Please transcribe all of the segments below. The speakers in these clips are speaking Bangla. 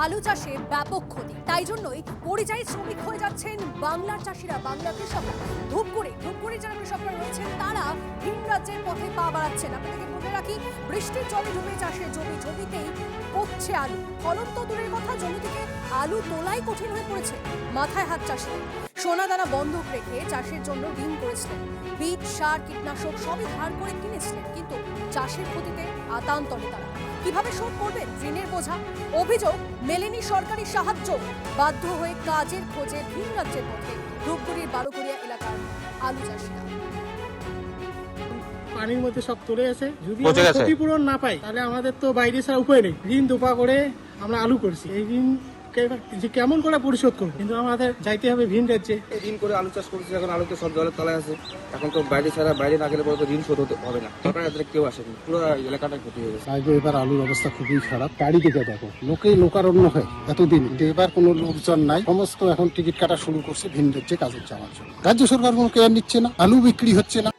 আলু চাষে ব্যাপক ক্ষতি। তাই জন্যই পরিযায়ী শ্রমিক হয়ে যাচ্ছেন বাংলার চাষিরা, বাংলা কৃষকরা। ধূপগুড়ি যারা কৃষকরা রয়েছেন তারা ভিন রাজ্যের পথে পা বাড়াচ্ছেন। আপনাদেরকে বলে রাখি, বৃষ্টির জলে ডুবে চাষের জমিতেই পড়ছে আলু। ফলন তো দূরের কথা, জমি থেকে আলু তোলাই কঠিন হয়ে পড়েছে। মাথায় হাত চাষিদের। সোনা দানা বন্ধক রেখে চাষের জন্য ঋণ করেছিলেন, বীজ, সার, কীটনাশক সবই ধার করে কিনেছিলেন, কিন্তু চাষের ক্ষতিতে আতান্তরে তারা। কিভাবে শোধ করবেন ঋণের বোঝা? অভিযোগ, মেলেনি সরকারি সাহায্য। বাধ্য হয়ে কাজের খোঁজে ভিন রাজ্যের পথে ধূপগুড়ির বারোঘরিয়া এলাকার আলু চাষিরা। পানির মধ্যে সব চলে আসে। যদি ক্ষতিপূরণ না পাই তাহলে আমাদের তো বাইরে ছাড়া উপায় নেই। ঋণ দোপা করে আমরা আলু করছি, এই ঋণ কেমন করে পরিশোধ করবো? কিন্তু আমাদের যাইতে হবে ভিন রাজ্যে। ঋণ করে আলু চাষ করছি, এখন আলু তো সব জলের তলায় আছে। এখন তো বাইরে ছাড়া বাইরে না গেলে পরে তো ঋণ শোধ হতে হবে না। সরকারের হাতে কেউ আসেনি, পুরো এলাকাটা ক্ষতি হয়ে গেছে। আগে এবার আলুর অবস্থা খুবই খারাপ। গাড়ি দিকে দেখো, লোকারণ্য হয় এতদিন, কিন্তু এবার কোনো লোকজন নাই। সমস্ত এখন টিকিট কাটা শুরু করছে ভিন রাজ্যে কাজের যাওয়ার জন্য। রাজ্য সরকার কোনো কেয়ার নিচ্ছে না, আলু বিক্রি হচ্ছে না।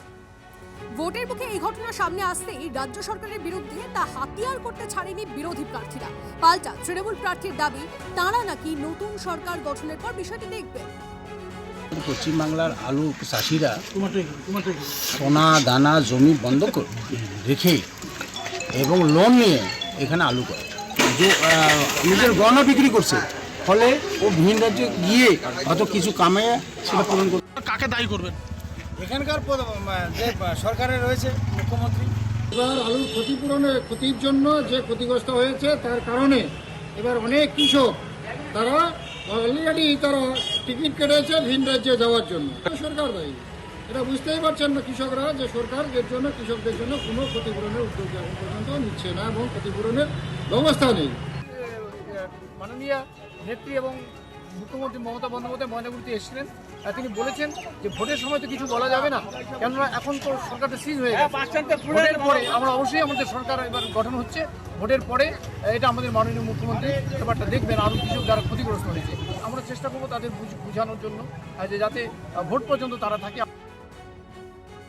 ভোটের মুখে এই ঘটনা সামনে আসতেই রাজ্য সরকারের বিরুদ্ধে তা হাতিয়ার করতে ছাড়েনি বিরোধী প্রার্থীরা। পাল্টা তৃণমূল প্রার্থীর দাবি, তারা নাকি নতুন সরকার গঠনের পর বিষয়টি দেখবেন। পশ্চিমবাংলার আলু চাষিরা সোনা দানা জমি বন্ধ রেখে এবং লোন নিয়ে এখানে আলু করে নিজের গয়না বিক্রি করছে। ফলে ও ভিন রাজ্যে গিয়ে হয়তো কিছু কামে সেটা পূরণ করবে। কাকে দায়ী করবেন? এখানকার যে সরকারে রয়েছে মুখ্যমন্ত্রী। এবার আলুর ক্ষতির জন্য যে ক্ষতিগ্রস্ত হয়েছে তার কারণে এবার অনেক কৃষক তারা অলরেডি টিকিট কেটেছে ভিন রাজ্যে যাওয়ার জন্য। সরকার দায়ী, এটা বুঝতেই পারছেন না কৃষকরা, যে সরকার এর জন্য কৃষকদের জন্য কোনো ক্ষতিপূরণের উদ্যোগ এখন পর্যন্ত নিচ্ছে না এবং ক্ষতিপূরণের ব্যবস্থা নেই। মাননীয় নেত্রী এবং মুখ্যমন্ত্রী মমতা বন্দ্যোপাধ্যায় ময়নাগুড়িতে এসেছিলেন। তিনি বলেছেন যে ভোটের সময় তো কিছু বলা যাবে না, কেননা এখন তো সরকারটা সিজ হয়ে গেছে। ভোটের পরে আমরা অবশ্যই আমাদের সরকার এবার গঠন হচ্ছে। ভোটের পরে এটা আমাদের মাননীয় মুখ্যমন্ত্রী ব্যাপারটা দেখবেন, আরও কৃষক যারা ক্ষতিগ্রস্ত হয়েছে। আমরা চেষ্টা করবো তাদের বুঝানোর জন্য, যাতে ভোট পর্যন্ত তারা থাকে।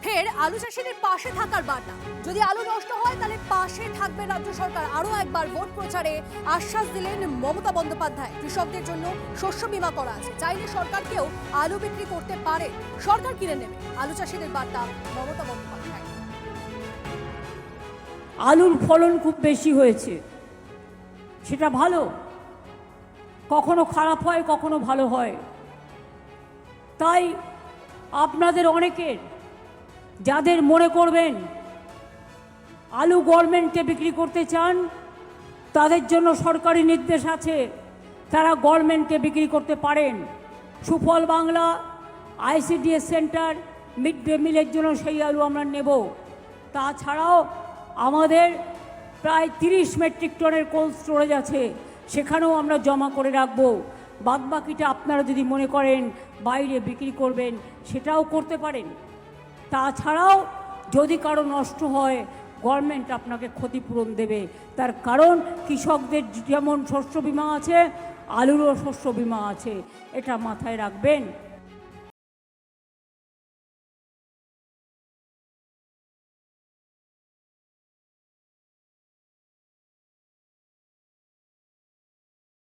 ফের আলু চাষিদের পাশে থাকার বার্তা। যদি আলু নষ্ট হয় তাহলে পাশে থাকবে রাজ্য সরকার। আরো একবার ভোট প্রচারে আশ্বাস দিলেন মমতা বন্দ্যোপাধ্যায়। কৃষকদের জন্য শস্য বীমা করা আছে, চাইলে সরকারকেও আলু বিক্রি করতে পারে, সরকার কিনে নেবে। আলু চাষিদের বার্তা মমতা বন্দ্যোপাধ্যায়। আলুর ফলন খুব বেশি হয়েছে, সেটা ভালো। কখনো খারাপ হয়, কখনো ভালো হয়। তাই আপনাদের অনেকের যাদের মনে করবেন আলু গভর্নমেন্টকে বিক্রি করতে চান, তাদের জন্য সরকারি নির্দেশ আছে, তারা গভর্নমেন্টকে বিক্রি করতে পারেন। সুফল Bangla, ICDS centre, mid day মিলের জন্য সেই আলু আমরা নেব। তাছাড়াও আমাদের প্রায় 30 মেট্রিক টনের কোল্ড স্টোরেজ আছে, সেখানেও আমরা জমা করে রাখব। বাদবাকিটা আপনারা যদি মনে করেন বাইরে বিক্রি করবেন, সেটাও করতে পারেন। তাছাড়াও যদি কারো নষ্ট হয়, গভর্নমেন্ট আপনাকে ক্ষতিপূরণ দেবে। তার কারণ কৃষকদের যেমন শস্য বীমা আছে, আলুরও শস্য বীমা আছে, এটা মাথায় রাখবেন।